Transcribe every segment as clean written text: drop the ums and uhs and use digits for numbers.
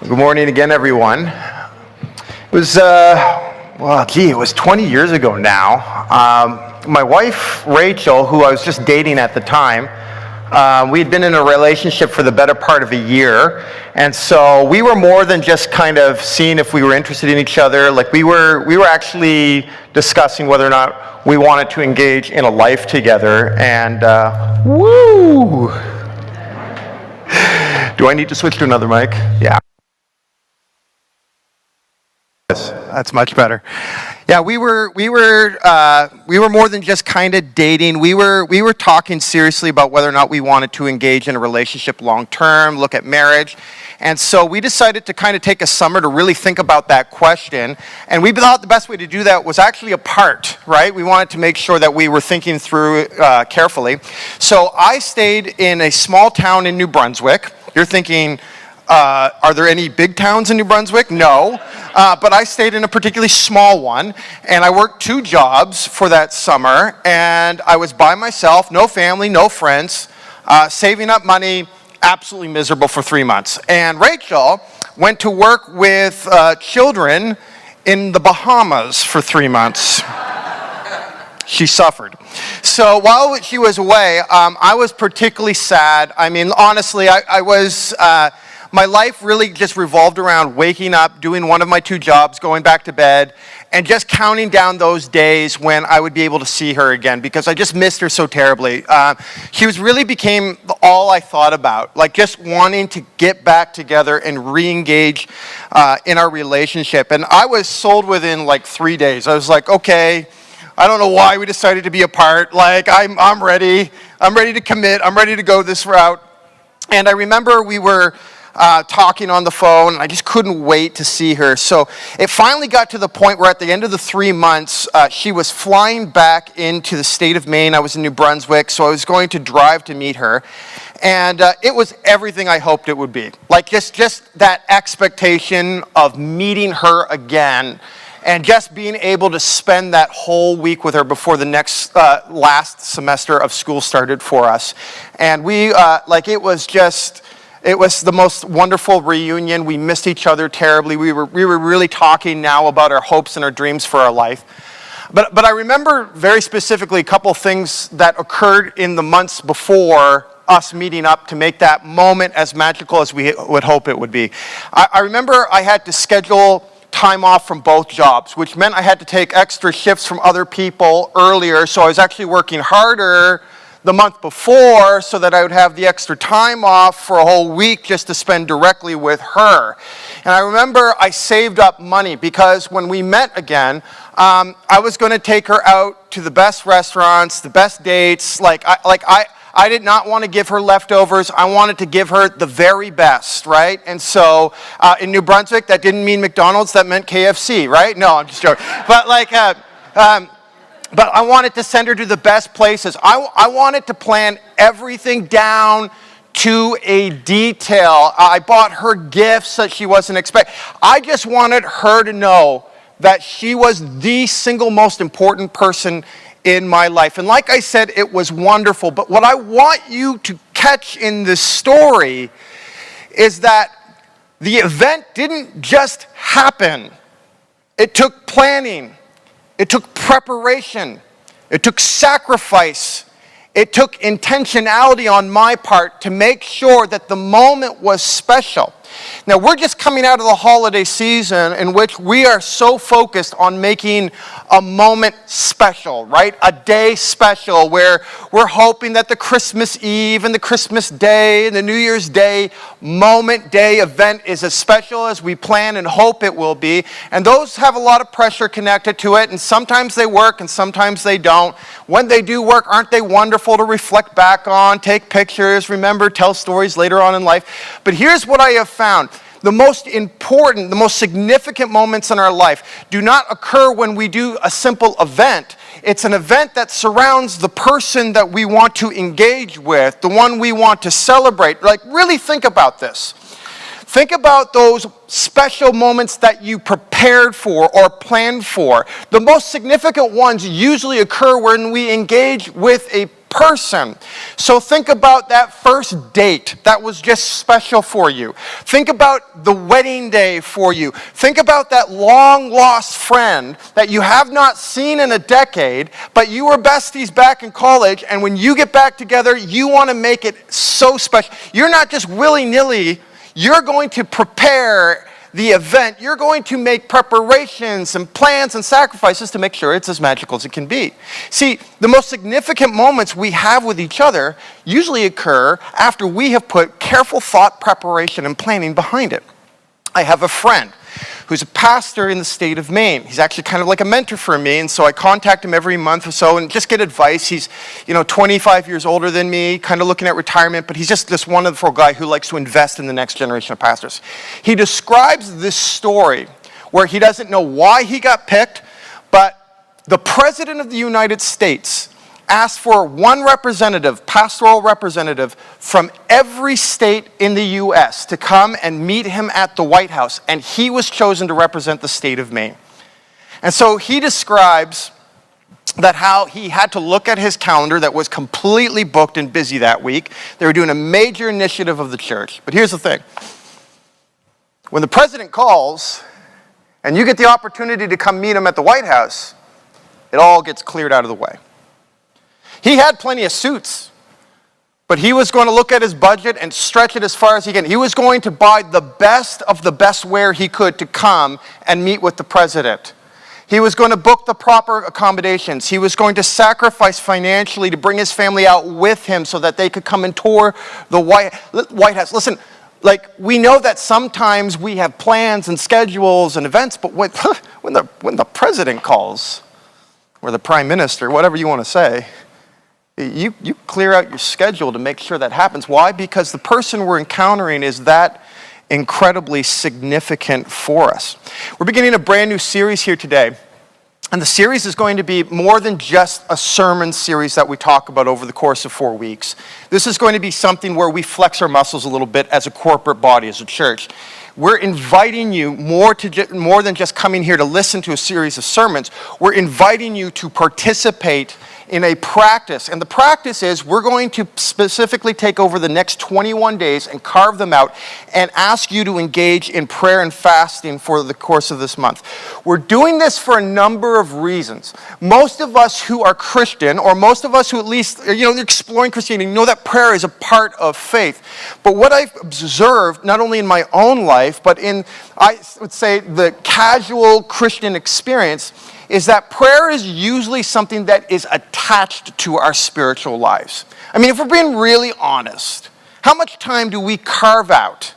Good morning again, everyone. It was, it was 20 years ago now. My wife, Rachel, who I was just dating at the time, we had been in a relationship for the better part of a year, and so we were more than just kind of seeing if we were interested in each other. Like we were actually discussing whether or not we wanted to engage in a life together, and woo! Do I need to switch to another mic? Yeah. That's much better. Yeah, we were more than just kind of dating. We were talking seriously about whether or not we wanted to engage in a relationship long term, look at marriage. And so we decided to kind of take a summer to really think about that question. And we thought the best way to do that was actually apart, right? We wanted to make sure that we were thinking through carefully. So I stayed in a small town in New Brunswick. You're thinking, are there any big towns in New Brunswick? No. But I stayed in a particularly small one, and I worked 2 jobs for that summer, and I was by myself, no family, no friends, saving up money, absolutely miserable for 3 months. And Rachel went to work with children in the Bahamas for 3 months. She suffered. So while she was away, I was particularly sad. I mean, honestly, I was... my life really just revolved around waking up, doing one of my 2 jobs, going back to bed, and just counting down those days when I would be able to see her again, because I just missed her so terribly. She really became all I thought about, like just wanting to get back together and re-engage in our relationship. And I was sold within like 3 days. I was like, okay, I don't know why we decided to be apart. Like, I'm ready. I'm ready to commit. I'm ready to go this route. And I remember we were talking on the phone, and I just couldn't wait to see her. So it finally got to the point where at the end of the 3 months, she was flying back into the state of Maine. I was in New Brunswick, so I was going to drive to meet her. And it was everything I hoped it would be. Like just that expectation of meeting her again and just being able to spend that whole week with her before the next last semester of school started for us. And it was the most wonderful reunion. We missed each other terribly. We were really talking now about our hopes and our dreams for our life. But I remember very specifically a couple things that occurred in the months before us meeting up to make that moment as magical as we would hope it would be. I remember I had to schedule time off from both jobs, which meant I had to take extra shifts from other people earlier, so I was actually working harder the month before so that I would have the extra time off for a whole week just to spend directly with her. And I remember I saved up money because when we met again, I was going to take her out to the best restaurants, the best dates. I did not want to give her leftovers. I wanted to give her the very best, right? And so in New Brunswick, that didn't mean McDonald's, that meant KFC, right? No, I'm just joking. But I wanted to send her to the best places. I wanted to plan everything down to a detail. I bought her gifts that she wasn't expecting. I just wanted her to know that she was the single most important person in my life. And like I said, it was wonderful. But what I want you to catch in this story is that the event didn't just happen. It took planning. It took preparation. It took sacrifice. It took intentionality on my part to make sure that the moment was special. Now, we're just coming out of the holiday season in which we are so focused on making a moment special, right? A day special where we're hoping that the Christmas Eve and the Christmas Day and the New Year's Day moment, day, event is as special as we plan and hope it will be. And those have a lot of pressure connected to it, and sometimes they work and sometimes they don't. When they do work, aren't they wonderful to reflect back on, take pictures, remember, tell stories later on in life? But here's what I have found. The most important, the most significant moments in our life do not occur when we do a simple event. It's an event that surrounds the person that we want to engage with, the one we want to celebrate. Like, really think about this. Think about those special moments that you prepared for or planned for. The most significant ones usually occur when we engage with a person. So think about that first date that was just special for you. Think about the wedding day for you. Think about that long lost friend that you have not seen in a decade, but you were besties back in college, and when you get back together, you want to make it so special. You're not just willy-nilly, you're going to prepare the event. You're going to make preparations and plans and sacrifices to make sure it's as magical as it can be. See, the most significant moments we have with each other usually occur after we have put careful thought, preparation, and planning behind it. I have a friend who's a pastor in the state of Maine. He's actually kind of like a mentor for me, and so I contact him every month or so and just get advice. He's, 25 years older than me, kind of looking at retirement, but he's just this wonderful guy who likes to invest in the next generation of pastors. He describes this story where he doesn't know why he got picked, but the President of the United States asked for one representative, pastoral representative, from every state in the U.S. to come and meet him at the White House, and he was chosen to represent the state of Maine. And so he describes that how he had to look at his calendar that was completely booked and busy that week. They were doing a major initiative of the church. But here's the thing. When the president calls, and you get the opportunity to come meet him at the White House, it all gets cleared out of the way. He had plenty of suits, but he was going to look at his budget and stretch it as far as he can. He was going to buy the best of the best wear he could to come and meet with the president. He was going to book the proper accommodations. He was going to sacrifice financially to bring his family out with him so that they could come and tour the White House. Listen, we know that sometimes we have plans and schedules and events, but when the president calls, or the prime minister, whatever you want to say, you clear out your schedule to make sure that happens. Why? Because the person we're encountering is that incredibly significant for us. We're beginning a brand new series here today. And the series is going to be more than just a sermon series that we talk about over the course of 4 weeks. This is going to be something where we flex our muscles a little bit as a corporate body, as a church. We're inviting you more than just coming here to listen to a series of sermons. We're inviting you to participate in a practice. And the practice is we're going to specifically take over the next 21 days and carve them out and ask you to engage in prayer and fasting for the course of this month. We're doing this for a number of reasons. Most of us who are Christian, or most of us who at least, are exploring Christianity, know that prayer is a part of faith. But what I've observed, not only in my own life, but in, I would say, the casual Christian experience, is that prayer is usually something that is attached to our spiritual lives. I mean, if we're being really honest, how much time do we carve out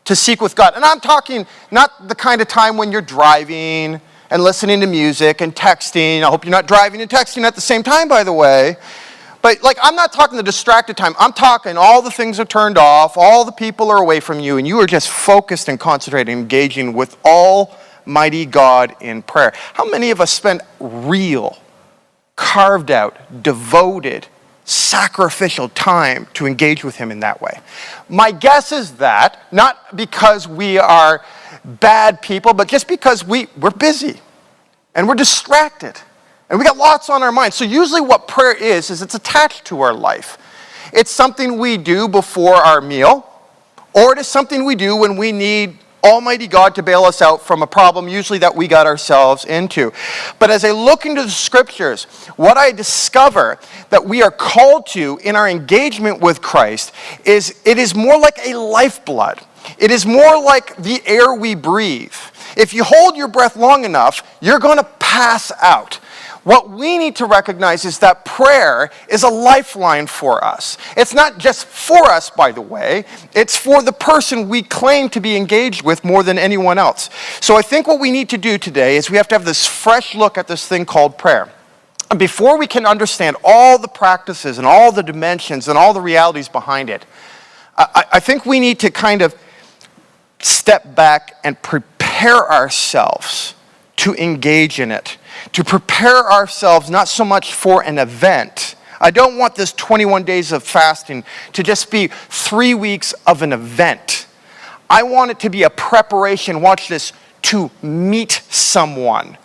to seek with God? And I'm talking not the kind of time when you're driving and listening to music and texting. I hope you're not driving and texting at the same time, by the way. But I'm not talking the distracted time. I'm talking all the things are turned off, all the people are away from you, and you are just focused and concentrating, engaging with Almighty God in prayer. How many of us spend real, carved out, devoted, sacrificial time to engage with Him in that way? My guess is that, not because we are bad people, but just because we're busy and we're distracted and we got lots on our minds. So usually what prayer is it's attached to our life. It's something we do before our meal, or it is something we do when we need Almighty God to bail us out from a problem usually that we got ourselves into. But as I look into the scriptures, what I discover that we are called to in our engagement with Christ is it is more like a lifeblood. It is more like the air we breathe. If you hold your breath long enough, you're going to pass out. What we need to recognize is that prayer is a lifeline for us. It's not just for us, by the way. It's for the person we claim to be engaged with more than anyone else. So I think what we need to do today is we have to have this fresh look at this thing called prayer. And before we can understand all the practices and all the dimensions and all the realities behind it, I think we need to kind of step back and prepare ourselves to engage in it. To prepare ourselves not so much for an event. I don't want this 21 days of fasting to just be 3 weeks of an event. I want it to be a preparation, watch this, to meet someone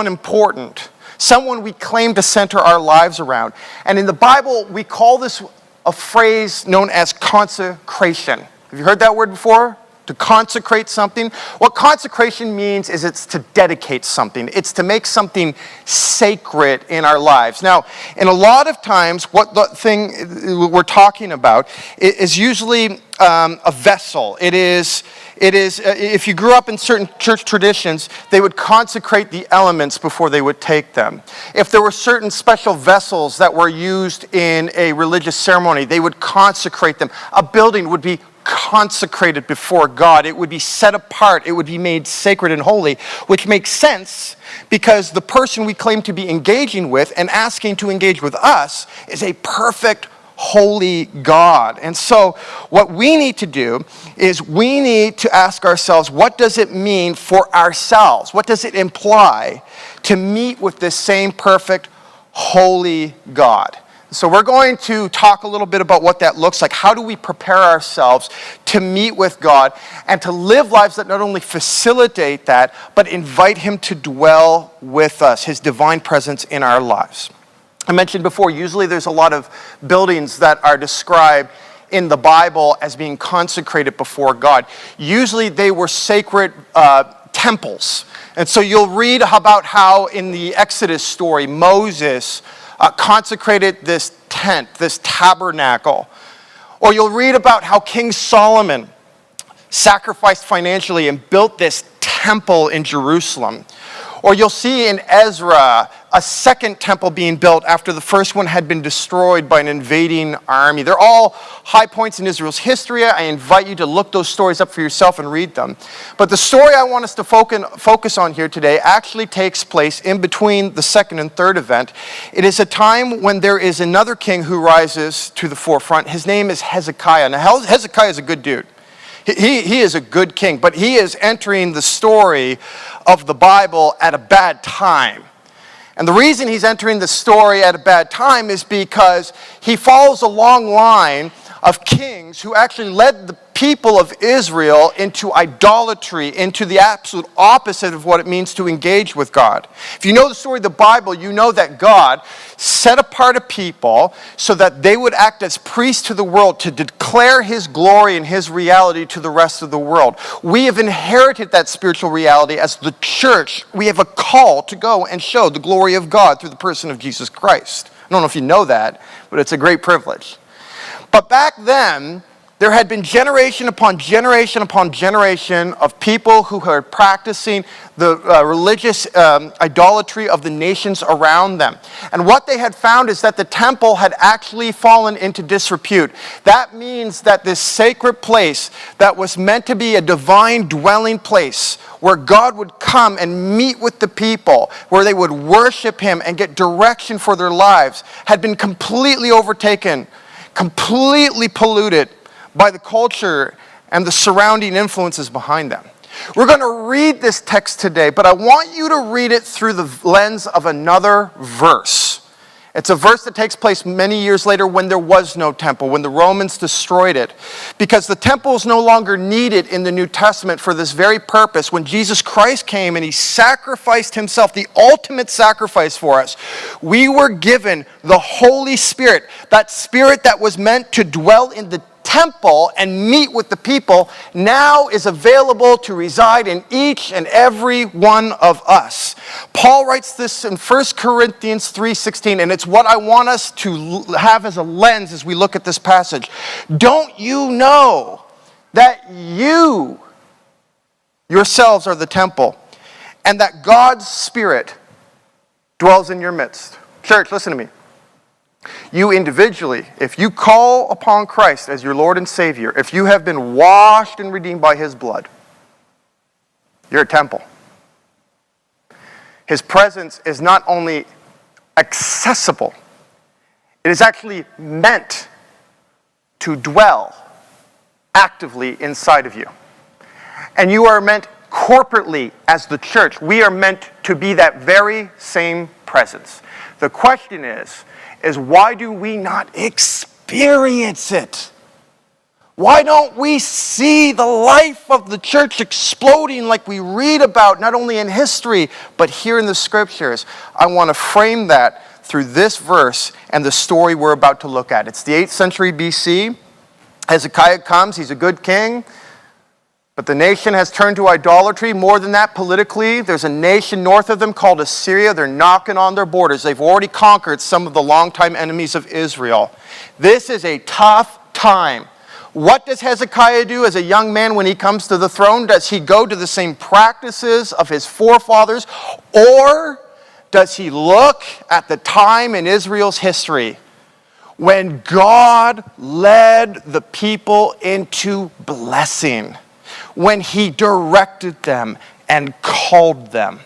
important, someone we claim to center our lives around. And in the Bible, we call this a phrase known as consecration. Have you heard that word before? To consecrate something. What consecration means is it's to dedicate something. It's to make something sacred in our lives. Now, in a lot of times, what the thing we're talking about is usually a vessel. It is, if you grew up in certain church traditions, they would consecrate the elements before they would take them. If there were certain special vessels that were used in a religious ceremony, they would consecrate them. A building would be consecrated before God. It would be set apart. It would be made sacred and holy, which makes sense because the person we claim to be engaging with and asking to engage with us is a perfect, holy God. And so what we need to do is we need to ask ourselves, what does it mean for ourselves? What does it imply to meet with this same perfect, holy God? So we're going to talk a little bit about what that looks like. How do we prepare ourselves to meet with God and to live lives that not only facilitate that, but invite Him to dwell with us, His divine presence in our lives. I mentioned before, usually there's a lot of buildings that are described in the Bible as being consecrated before God. Usually they were sacred temples. And so you'll read about how in the Exodus story, Moses consecrated this tent, this tabernacle. Or you'll read about how King Solomon sacrificed financially and built this temple in Jerusalem. Or you'll see in Ezra a second temple being built after the first one had been destroyed by an invading army. They're all high points in Israel's history. I invite you to look those stories up for yourself and read them. But the story I want us to focus on here today actually takes place in between the second and third event. It is a time when there is another king who rises to the forefront. His name is Hezekiah. Now, Hezekiah is a good dude. He is a good king, but he is entering the story of the Bible at a bad time. And the reason he's entering the story at a bad time is because he follows a long line of kings who actually led the people of Israel into idolatry, into the absolute opposite of what it means to engage with God. If you know the story of the Bible, you know that God set apart a people so that they would act as priests to the world to declare His glory and His reality to the rest of the world. We have inherited that spiritual reality as the church. We have a call to go and show the glory of God through the person of Jesus Christ. I don't know if you know that, but it's a great privilege. But back then, there had been generation upon generation upon generation of people who were practicing the religious idolatry of the nations around them. And what they had found is that the temple had actually fallen into disrepute. That means that this sacred place that was meant to be a divine dwelling place where God would come and meet with the people, where they would worship Him and get direction for their lives, had been completely overtaken, completely polluted by the culture and the surrounding influences behind them. We're going to read this text today, but I want you to read it through the lens of another verse. It's a verse that takes place many years later when there was no temple, when the Romans destroyed it. Because the temple is no longer needed in the New Testament for this very purpose. When Jesus Christ came and He sacrificed Himself, the ultimate sacrifice for us, we were given the Holy Spirit, that Spirit that was meant to dwell in the temple and meet with the people, now is available to reside in each and every one of us. Paul writes this in 1 Corinthians 3:16, and it's what I want us to have as a lens as we look at this passage. Don't you know that you yourselves are the temple, and that God's Spirit dwells in your midst? Church, listen to me. You individually, if you call upon Christ as your Lord and Savior, if you have been washed and redeemed by His blood, you're a temple. His presence is not only accessible, it is actually meant to dwell actively inside of you. And you are meant corporately as the church. We are meant to be that very same presence. The question is why do we not experience it? Why don't we see the life of the church exploding like we read about, not only in history, but here in the scriptures? I want to frame that through this verse and the story we're about to look at. It's the 8th century BC. Hezekiah comes, he's a good king, but the nation has turned to idolatry. More than that, politically, there's a nation north of them called Assyria. They're knocking on their borders. They've already conquered some of the longtime enemies of Israel. This is a tough time. What does Hezekiah do as a young man when he comes to the throne? Does he go to the same practices of his forefathers? Or does he look at the time in Israel's history when God led the people into blessing, when he directed them and called them?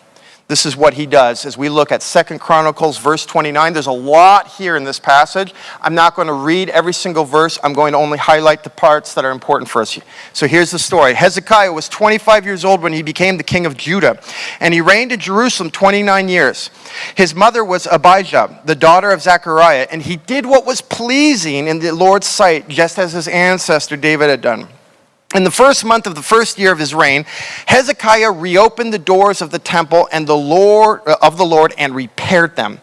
This is what he does as we look at 2 Chronicles verse 29. There's a lot here in this passage. I'm not going to read every single verse. I'm going to only highlight the parts that are important for us. So here's the story. Hezekiah was 25 years old when he became the king of Judah, and he reigned in Jerusalem 29 years. His mother was Abijah, the daughter of Zechariah, and he did what was pleasing in the Lord's sight, just as his ancestor David had done. In the first month of the first year of his reign, Hezekiah reopened the doors of the temple and the Lord and repaired them.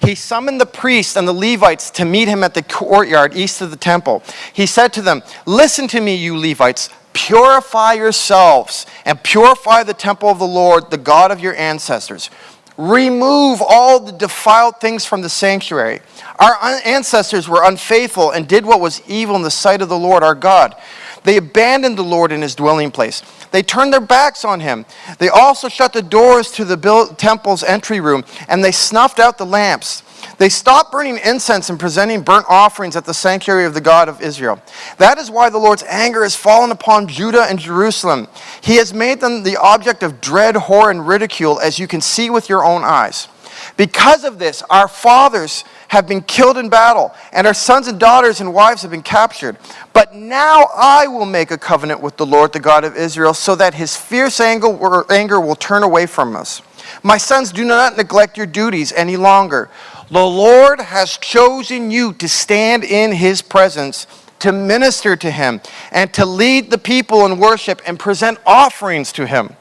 He summoned the priests and the Levites to meet him at the courtyard east of the temple. He said to them, "Listen to me, you Levites. Purify yourselves and purify the temple of the Lord, the God of your ancestors. Remove all the defiled things from the sanctuary. Our ancestors were unfaithful and did what was evil in the sight of the Lord our God. They abandoned the Lord in his dwelling place. They turned their backs on him. They also shut the doors to the temple's entry room, and they snuffed out the lamps. They stopped burning incense and presenting burnt offerings at the sanctuary of the God of Israel. That is why the Lord's anger has fallen upon Judah and Jerusalem. He has made them the object of dread, horror, and ridicule, as you can see with your own eyes. Because of this, our fathers have been killed in battle, and our sons and daughters and wives have been captured. But now I will make a covenant with the Lord, the God of Israel, so that his fierce anger will turn away from us. My sons, do not neglect your duties any longer. The Lord has chosen you to stand in his presence, to minister to him, and to lead the people in worship and present offerings to him."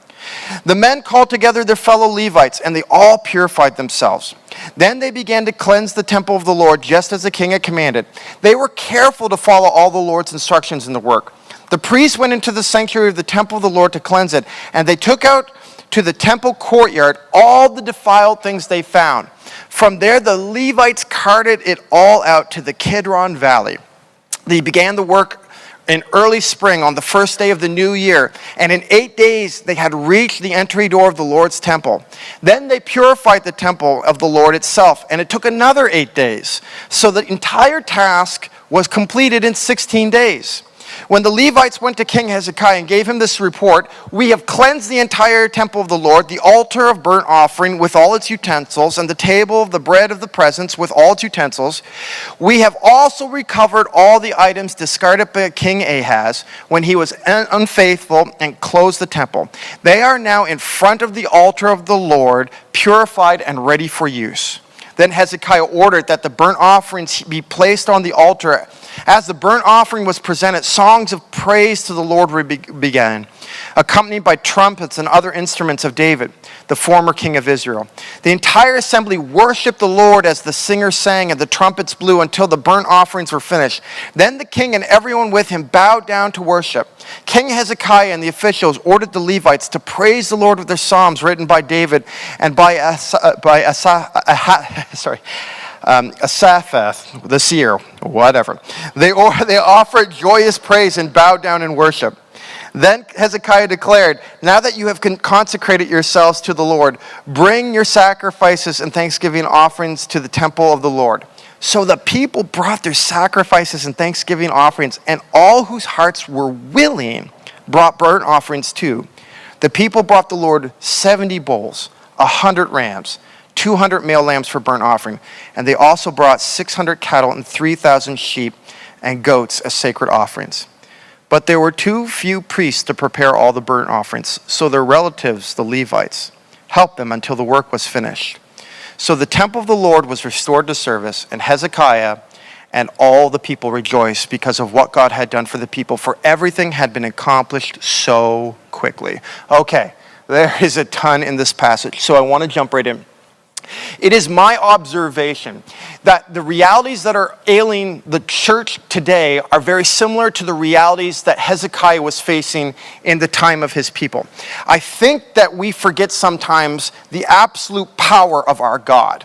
The men called together their fellow Levites, and they all purified themselves. Then they began to cleanse the temple of the Lord, just as the king had commanded. They were careful to follow all the Lord's instructions in the work. The priests went into the sanctuary of the temple of the Lord to cleanse it, and they took out to the temple courtyard all the defiled things they found. From there, the Levites carted it all out to the Kidron Valley. They began the work in early spring on the first day of the new year, and in 8 days they had reached the entry door of the Lord's temple. Then they purified the temple of the Lord itself, and it took another 8 days. So the entire task was completed in 16 days. When the Levites went to King Hezekiah and gave him this report, "We have cleansed the entire temple of the Lord, the altar of burnt offering with all its utensils, and the table of the bread of the presence with all its utensils. We have also recovered all the items discarded by King Ahaz when he was unfaithful and closed the temple. They are now in front of the altar of the Lord, purified and ready for use." Then Hezekiah ordered that the burnt offerings be placed on the altar. As the burnt offering was presented, songs of praise to the Lord began, accompanied by trumpets and other instruments of David, the former king of Israel. The entire assembly worshiped the Lord as the singers sang and the trumpets blew until the burnt offerings were finished. Then the king and everyone with him bowed down to worship. King Hezekiah and the officials ordered the Levites to praise the Lord with their psalms written by David and by Asaph, the seer, whatever. They offered joyous praise and bowed down in worship. Then Hezekiah declared, "Now that you have consecrated yourselves to the Lord, bring your sacrifices and thanksgiving offerings to the temple of the Lord." So the people brought their sacrifices and thanksgiving offerings, and all whose hearts were willing brought burnt offerings too. The people brought the Lord 70 bulls, 100 rams, 200 male lambs for burnt offering, and they also brought 600 cattle and 3,000 sheep and goats as sacred offerings. But there were too few priests to prepare all the burnt offerings, so their relatives, the Levites, helped them until the work was finished. So the temple of the Lord was restored to service, and Hezekiah And all the people rejoiced because of what God had done for the people, for everything had been accomplished so quickly. Okay, there is a ton in this passage, so I want to jump right in. It is my observation that the realities that are ailing the church today are very similar to the realities that Hezekiah was facing in the time of his people. I think that we forget sometimes the absolute power of our God.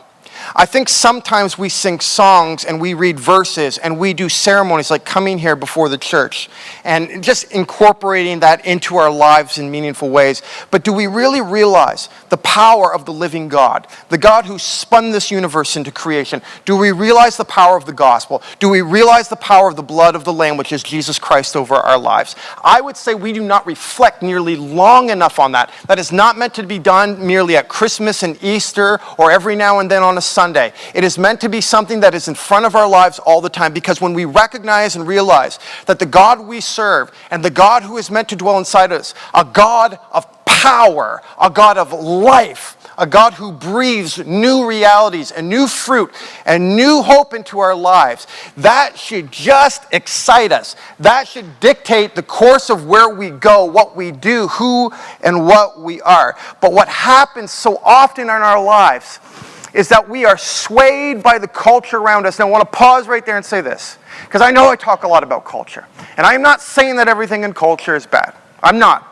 I think sometimes we sing songs and we read verses and we do ceremonies like coming here before the church and just incorporating that into our lives in meaningful ways. But do we really realize the power of the living God, the God who spun this universe into creation? Do we realize the power of the gospel? Do we realize the power of the blood of the Lamb, which is Jesus Christ, over our lives? I would say we do not reflect nearly long enough on that. That is not meant to be done merely at Christmas and Easter or every now and then on a Sunday. It is meant to be something that is in front of our lives all the time, because when we recognize and realize that the God we serve and the God who is meant to dwell inside us, a God of power, a God of life, a God who breathes new realities and new fruit and new hope into our lives, that should just excite us. That should dictate the course of where we go, what we do, who and what we are. But what happens so often in our lives is that we are swayed by the culture around us. And I want to pause right there and say this, because I know I talk a lot about culture. And I'm not saying that everything in culture is bad. I'm not.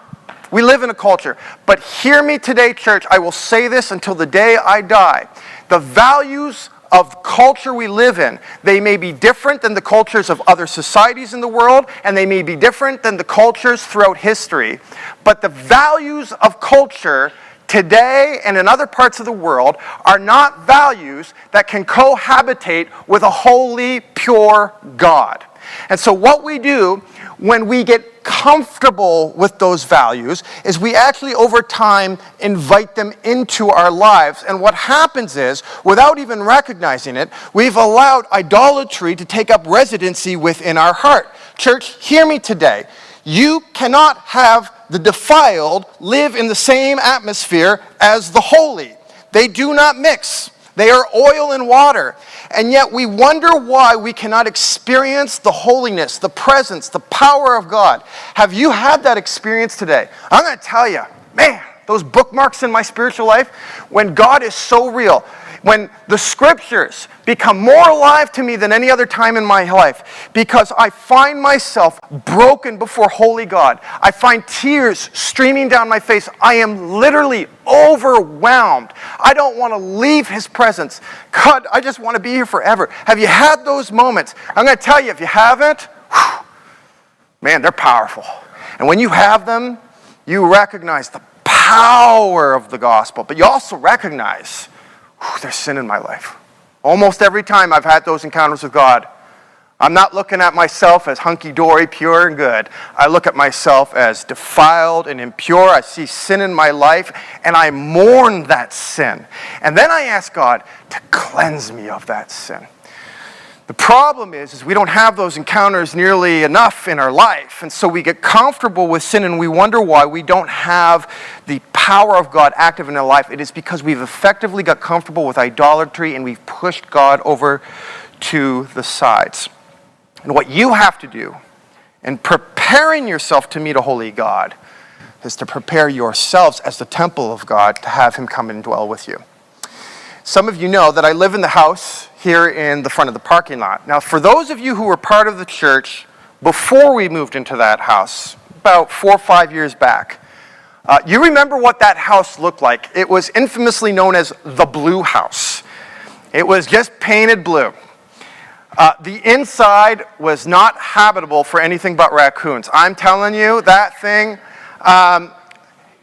We live in a culture. But hear me today, church. I will say this until the day I die. The values of culture we live in, they may be different than the cultures of other societies in the world, and they may be different than the cultures throughout history. But the values of culture today and in other parts of the world are not values that can cohabitate with a holy, pure God. And so what we do when we get comfortable with those values is we actually over time invite them into our lives. And what happens is, without even recognizing it, we've allowed idolatry to take up residency within our heart. Church, hear me today. You cannot have the defiled live in the same atmosphere as the holy. They do not mix. They are oil and water. And yet we wonder why we cannot experience the holiness, the presence, the power of God. Have you had that experience today? I'm going to tell you, man, those bookmarks in my spiritual life, when God is so real, when the scriptures become more alive to me than any other time in my life, because I find myself broken before holy God. I find tears streaming down my face. I am literally overwhelmed. I don't want to leave his presence. God, I just want to be here forever. Have you had those moments? I'm going to tell you, if you haven't, man, they're powerful. And when you have them, you recognize the power of the gospel, but you also recognize there's sin in my life. Almost every time I've had those encounters with God, I'm not looking at myself as hunky-dory, pure and good. I look at myself as defiled and impure. I see sin in my life, and I mourn that sin. And then I ask God to cleanse me of that sin. The problem is we don't have those encounters nearly enough in our life. And so we get comfortable with sin and we wonder why we don't have the power of God active in our life. It is because we've effectively got comfortable with idolatry and we've pushed God over to the sides. And what you have to do in preparing yourself to meet a holy God is to prepare yourselves as the temple of God to have him come and dwell with you. Some of you know that I live in the house here in the front of the parking lot. Now, for those of you who were part of the church before we moved into that house, about 4 or 5 years back, you remember what that house looked like. It was infamously known as the Blue House. It was just painted blue. The inside was not habitable for anything but raccoons. I'm telling you, that thing...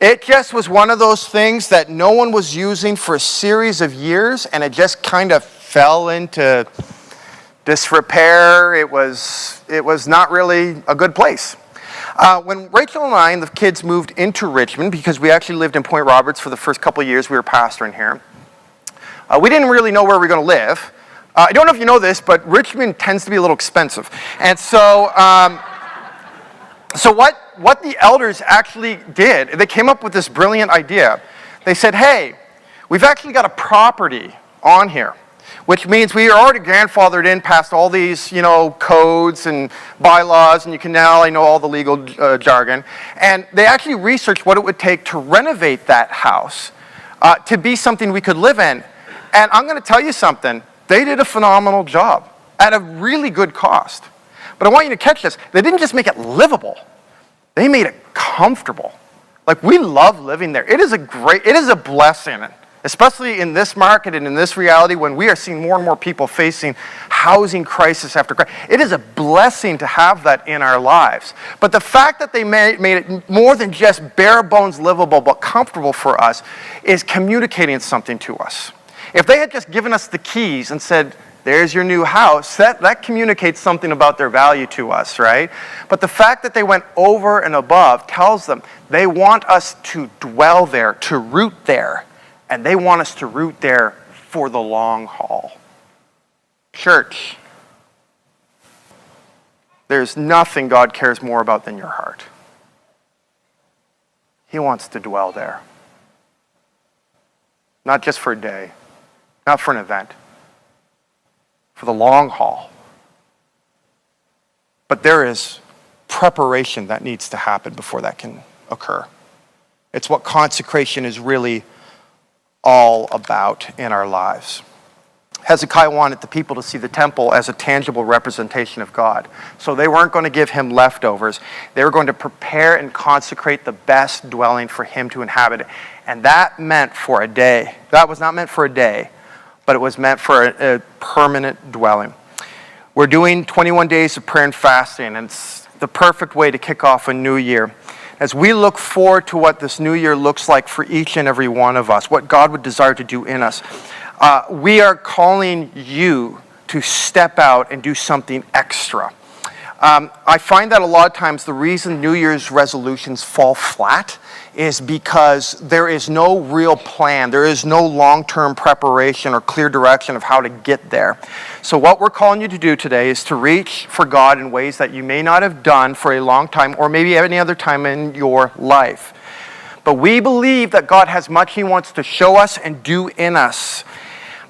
it just was one of those things that no one was using for a series of years, and it just kind of fell into disrepair. It was not really a good place. When Rachel and I and the kids moved into Richmond, because we actually lived in Point Roberts for the first couple of years we were pastoring here, we didn't really know where we were going to live. I don't know if you know this, but Richmond tends to be a little expensive. And so... So what the elders actually did, they came up with this brilliant idea. They said, hey, we've actually got a property on here. which means we are already grandfathered in past all these, codes and bylaws, and you can now know all the legal jargon. And they actually researched what it would take to renovate that house to be something we could live in. And I'm going to tell you something. They did a phenomenal job at a really good cost. But I want you to catch this. They didn't just make it livable. They made it comfortable. Like, we love living there. It is a blessing, especially in this market and in this reality when we are seeing more and more people facing housing crisis after crisis. It is a blessing to have that in our lives. But the fact that they made it more than just bare bones livable but comfortable for us is communicating something to us. If they had just given us the keys and said, there's your new house, that communicates something about their value to us, right? But the fact that they went over and above tells them they want us to dwell there, to root there, and they want us to root there for the long haul. Church, there's nothing God cares more about than your heart. He wants to dwell there. Not just for a day, not for an event, for the long haul. But there is preparation that needs to happen before that can occur. It's what consecration is really all about in our lives. Hezekiah wanted the people to see the temple as a tangible representation of God. So they weren't going to give him leftovers. They were going to prepare and consecrate the best dwelling for him to inhabit. And that meant for a day. That was not meant for a day, but it was meant for a permanent dwelling. We're doing 21 days of prayer and fasting, and it's the perfect way to kick off a new year. As we look forward to what this new year looks like for each and every one of us, what God would desire to do in us, we are calling you to step out and do something extra. I find that a lot of times the reason New Year's resolutions fall flat is because there is no real plan. There is no long-term preparation or clear direction of how to get there. So what we're calling you to do today is to reach for God in ways that you may not have done for a long time or maybe any other time in your life. But we believe that God has much He wants to show us and do in us.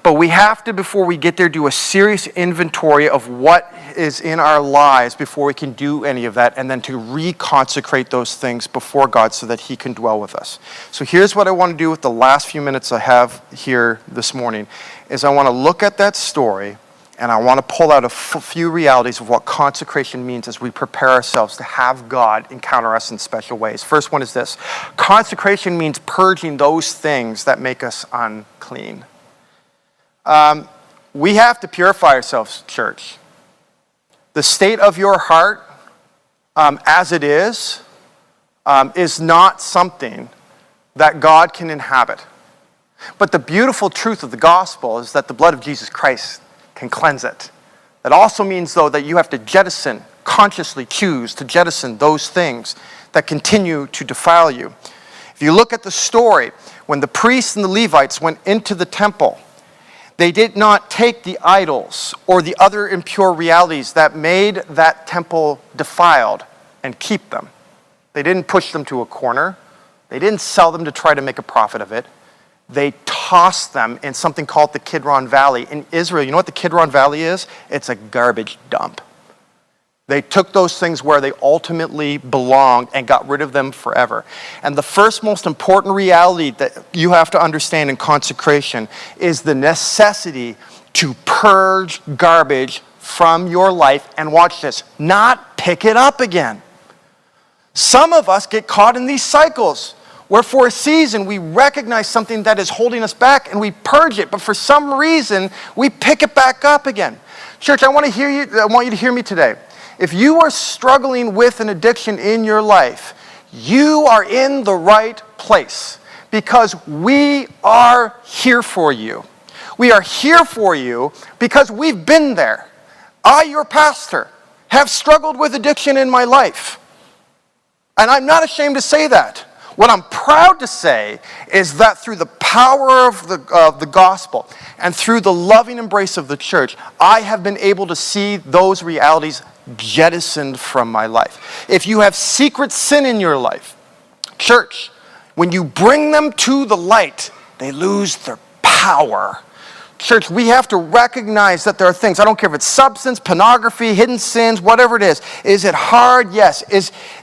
But we have to, before we get there, do a serious inventory of what is in our lives before we can do any of that, and then to reconsecrate those things before God so that He can dwell with us. So here's what I want to do with the last few minutes I have here this morning, is I want to look at that story, and I want to pull out a few realities of what consecration means as we prepare ourselves to have God encounter us in special ways. First one is this. Consecration means purging those things that make us unclean. We have to purify ourselves, church. The state of your heart, as it is not something that God can inhabit. But the beautiful truth of the gospel is that the blood of Jesus Christ can cleanse it. That also means, though, that you have to consciously choose to jettison those things that continue to defile you. If you look at the story, when the priests and the Levites went into the temple, they did not take the idols or the other impure realities that made that temple defiled and keep them. They didn't push them to a corner. They didn't sell them to try to make a profit of it. They tossed them in something called the Kidron Valley. In Israel, you know what the Kidron Valley is? It's a garbage dump. They took those things where they ultimately belonged and got rid of them forever. And the first most important reality that you have to understand in consecration is the necessity to purge garbage from your life, and watch this, not pick it up again. Some of us get caught in these cycles where for a season we recognize something that is holding us back and we purge it, but for some reason we pick it back up again. Church, I want you to hear me today. If you are struggling with an addiction in your life, you are in the right place, because we are here for you. We are here for you because we've been there. I, your pastor, have struggled with addiction in my life. And I'm not ashamed to say that. What I'm proud to say is that through the power of the gospel and through the loving embrace of the church, I have been able to see those realities jettisoned from my life. If you have secret sin in your life, church, when you bring them to the light, they lose their power church, we have to recognize that there are things, I don't care if it's substance, pornography, hidden sins, whatever it is. Is it hard? Yes.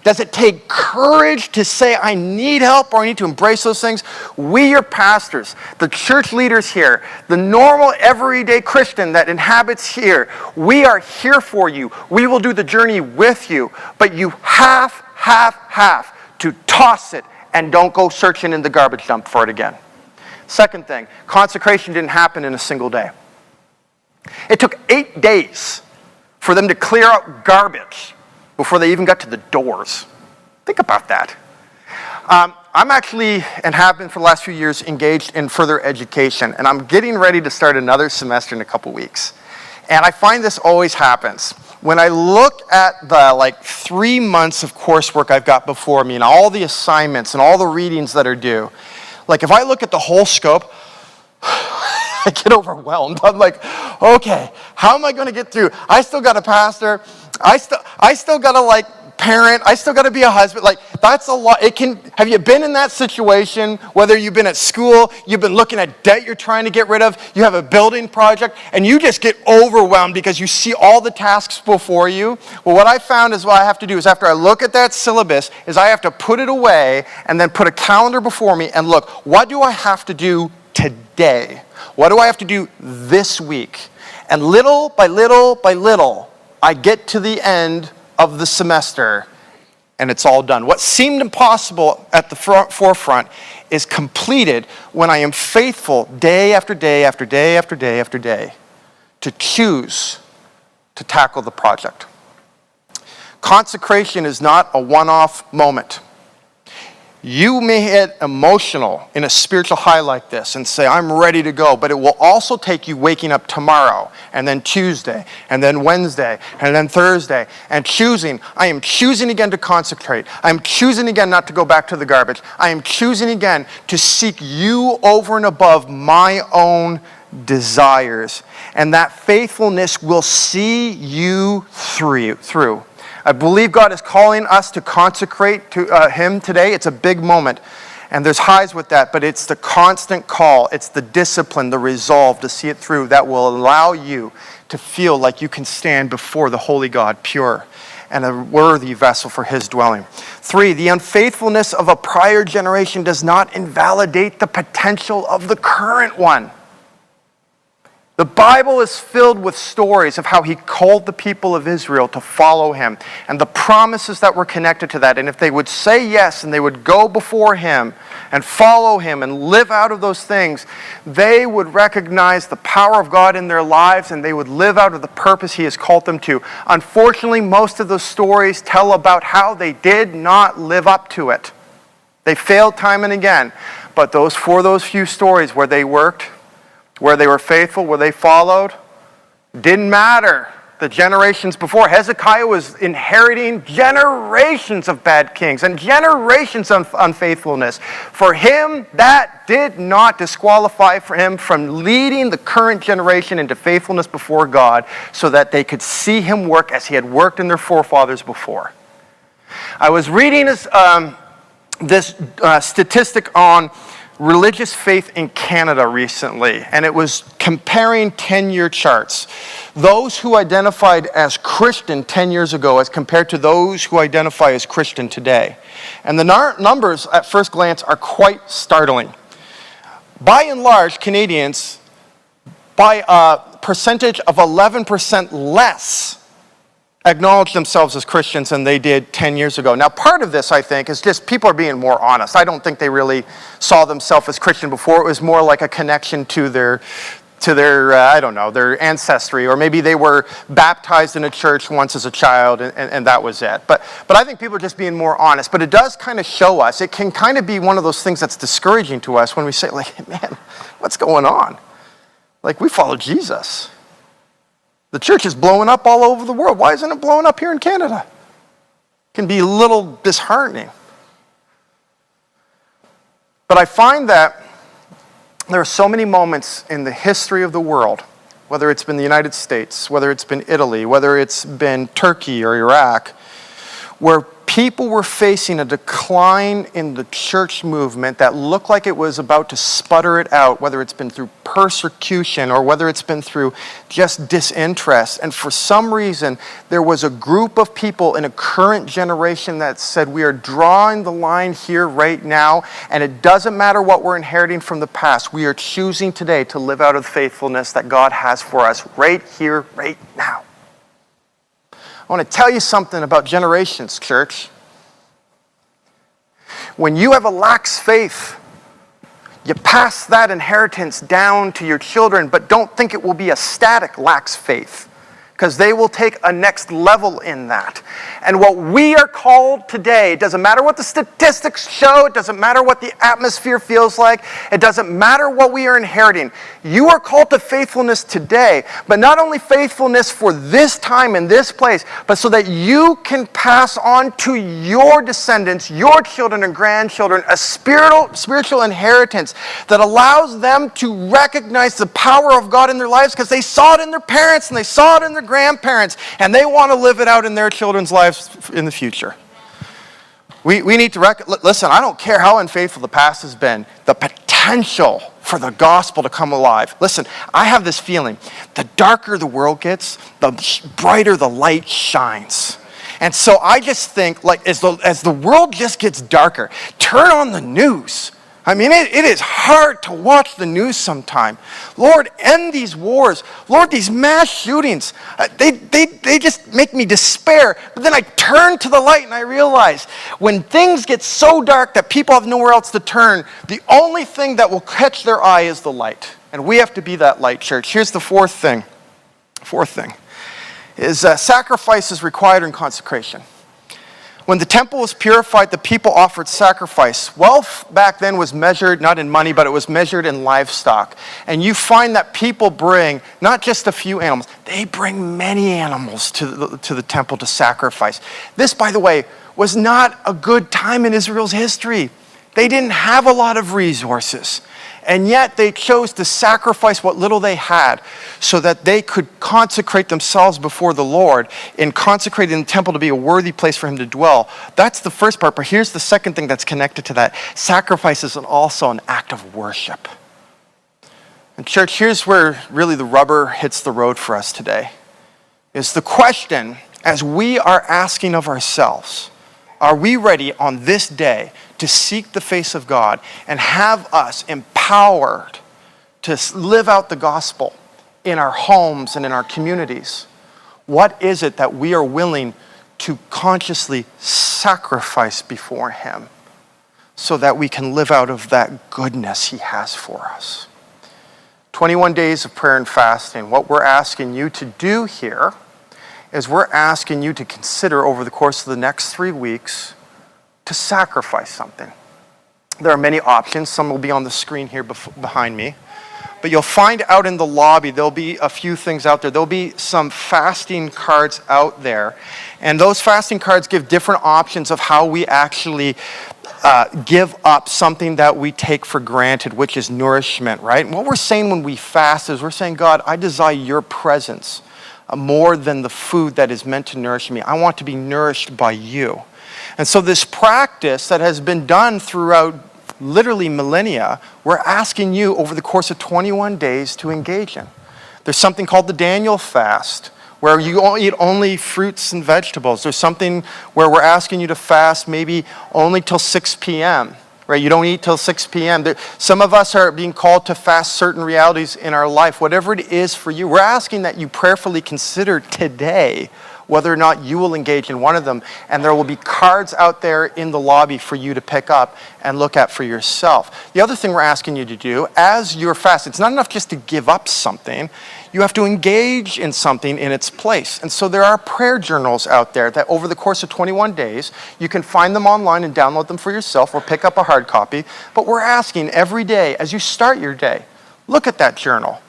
Does it take courage to say, I need help, or I need to embrace those things? We, your pastors, the church leaders here, the normal, everyday Christian that inhabits here, we are here for you. We will do the journey with you, but you have to toss it and don't go searching in the garbage dump for it again. Second thing, consecration didn't happen in a single day. It took 8 days for them to clear out garbage before they even got to the doors. Think about that. I'm actually, and have been for the last few years, engaged in further education, and I'm getting ready to start another semester in a couple weeks. And I find this always happens. When I look at the 3 months of coursework I've got before me and all the assignments and all the readings that are due, if I look at the whole scope, I get overwhelmed. I'm like, okay, how am I going to get through? I still got a pastor. I still got to parent. I still got to be a husband. That's a lot. Have you been in that situation, whether you've been at school, you've been looking at debt you're trying to get rid of, you have a building project, and you just get overwhelmed because you see all the tasks before you? Well, what I found is what I have to do is after I look at that syllabus is I have to put it away and then put a calendar before me and look, what do I have to do today? What do I have to do this week? And little by little by little, I get to the end of the semester, and it's all done. What seemed impossible at the forefront is completed when I am faithful day after day after day after day after day to choose to tackle the project. Consecration is not a one-off moment. You may get emotional in a spiritual high like this and say, I'm ready to go, but it will also take you waking up tomorrow, and then Tuesday, and then Wednesday, and then Thursday, and choosing. I am choosing again to consecrate. I am choosing again not to go back to the garbage. I am choosing again to seek you over and above my own desires. And that faithfulness will see you through. I believe God is calling us to consecrate to Him today. It's a big moment, and there's highs with that, but it's the constant call. It's the discipline, the resolve to see it through that will allow you to feel like you can stand before the holy God, pure and a worthy vessel for His dwelling. 3, the unfaithfulness of a prior generation does not invalidate the potential of the current one. The Bible is filled with stories of how He called the people of Israel to follow Him and the promises that were connected to that. And if they would say yes and they would go before Him and follow Him and live out of those things, they would recognize the power of God in their lives and they would live out of the purpose He has called them to. Unfortunately, most of those stories tell about how they did not live up to it. They failed time and again. But for those few stories where they worked, where they were faithful, where they followed, didn't matter. The generations before, Hezekiah was inheriting generations of bad kings and generations of unfaithfulness. For him, that did not disqualify for him from leading the current generation into faithfulness before God so that they could see him work as he had worked in their forefathers before. I was reading this statistic on religious faith in Canada recently, and it was comparing 10-year charts. Those who identified as Christian 10 years ago as compared to those who identify as Christian today. And the numbers at first glance are quite startling. By and large, Canadians, by a percentage of 11% less, acknowledge themselves as Christians than they did 10 years ago. Now, part of this, I think, is just people are being more honest. I don't think they really saw themselves as Christian before. It was more like a connection to their ancestry, or maybe they were baptized in a church once as a child, and that was it. But I think people are just being more honest. But it does kind of show us, it can kind of be one of those things that's discouraging to us when we say, man, what's going on? We follow Jesus. The church is blowing up all over the world. Why isn't it blowing up here in Canada? It can be a little disheartening. But I find that there are so many moments in the history of the world, whether it's been the United States, whether it's been Italy, whether it's been Turkey or Iraq, where people were facing a decline in the church movement that looked like it was about to sputter it out, whether it's been through persecution or whether it's been through just disinterest. And for some reason, there was a group of people in a current generation that said, we are drawing the line here right now, and it doesn't matter what we're inheriting from the past. We are choosing today to live out of the faithfulness that God has for us right here, right now. I want to tell you something about generations, church. When you have a lax faith, you pass that inheritance down to your children, but don't think it will be a static lax faith, because they will take a next level in that. And what we are called today, it doesn't matter what the statistics show, it doesn't matter what the atmosphere feels like, it doesn't matter what we are inheriting. You are called to faithfulness today, but not only faithfulness for this time and this place, but so that you can pass on to your descendants, your children and grandchildren, a spiritual inheritance that allows them to recognize the power of God in their lives, because they saw it in their parents and they saw it in their grandparents, and they want to live it out in their children's lives in the future. We need to listen, I don't care how unfaithful the past has been, the potential for the gospel to come alive. Listen, I have this feeling, the darker the world gets, the brighter the light shines. And so I just think, like, as the world just gets darker, turn on the news. I mean, it is hard to watch the news sometime. Lord, end these wars. Lord, these mass shootings, they just make me despair. But then I turn to the light and I realize when things get so dark that people have nowhere else to turn, the only thing that will catch their eye is the light. And we have to be that light, church. Here's the fourth thing. Fourth thing is sacrifice is required in consecration. When the temple was purified, the people offered sacrifice. Wealth back then was measured not in money, but it was measured in livestock. And you find that people bring not just a few animals, they bring many animals to the temple to sacrifice. This, by the way, was not a good time in Israel's history. They didn't have a lot of resources. And yet they chose to sacrifice what little they had so that they could consecrate themselves before the Lord and consecrating the temple to be a worthy place for him to dwell. That's the first part, but here's the second thing that's connected to that. Sacrifice is also an act of worship. And church, here's where really the rubber hits the road for us today. Is the question, as we are asking of ourselves, are we ready on this day to seek the face of God and have us empowered to live out the gospel in our homes and in our communities? What is it that we are willing to consciously sacrifice before him so that we can live out of that goodness he has for us? 21 days of prayer and fasting. What we're asking you to do here is we're asking you to consider over the course of the next 3 weeks to sacrifice something. There are many options. Some will be on the screen here behind me. But you'll find out in the lobby, there'll be a few things out there. There'll be some fasting cards out there. And those fasting cards give different options of how we actually give up something that we take for granted, which is nourishment, right? And what we're saying when we fast is we're saying, God, I desire your presence more than the food that is meant to nourish me. I want to be nourished by you. And so this practice that has been done throughout literally millennia, we're asking you over the course of 21 days to engage in. There's something called the Daniel fast, where you eat only fruits and vegetables. There's something where we're asking you to fast maybe only till 6 p.m., right? You don't eat till 6 p.m. Some of us are being called to fast certain realities in our life. Whatever it is for you, we're asking that you prayerfully consider today whether or not you will engage in one of them. And there will be cards out there in the lobby for you to pick up and look at for yourself. The other thing we're asking you to do as you're fasting, it's not enough just to give up something. You have to engage in something in its place. And so there are prayer journals out there that over the course of 21 days, you can find them online and download them for yourself or pick up a hard copy. But we're asking every day, as you start your day, look at that journal.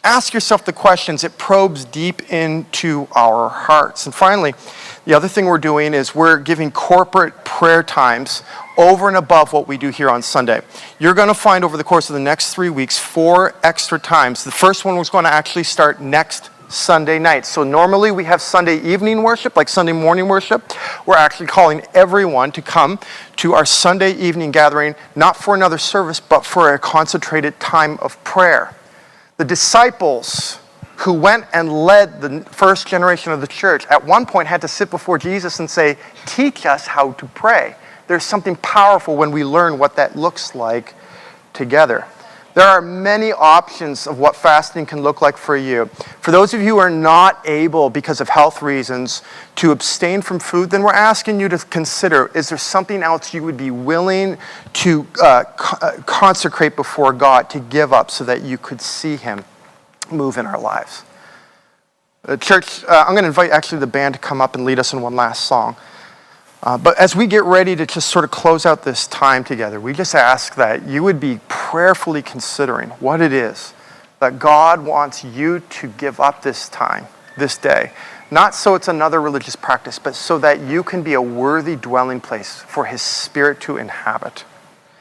Ask yourself the questions. It probes deep into our hearts. And finally, the other thing we're doing is we're giving corporate prayer times over and above what we do here on Sunday. You're going to find over the course of the next 3 weeks 4 extra times. The first one was going to actually start next Sunday night. So normally we have Sunday evening worship, like Sunday morning worship. We're actually calling everyone to come to our Sunday evening gathering, not for another service, but for a concentrated time of prayer. The disciples who went and led the first generation of the church at one point had to sit before Jesus and say, teach us how to pray. There's something powerful when we learn what that looks like together. There are many options of what fasting can look like for you. For those of you who are not able, because of health reasons, to abstain from food, then we're asking you to consider, is there something else you would be willing to consecrate before God, to give up so that you could see him move in our lives? Church, I'm going to invite actually the band to come up and lead us in one last song. But as we get ready to just sort of close out this time together, we just ask that you would be prayerfully considering what it is that God wants you to give up this time, this day. Not so it's another religious practice, but so that you can be a worthy dwelling place for his Spirit to inhabit.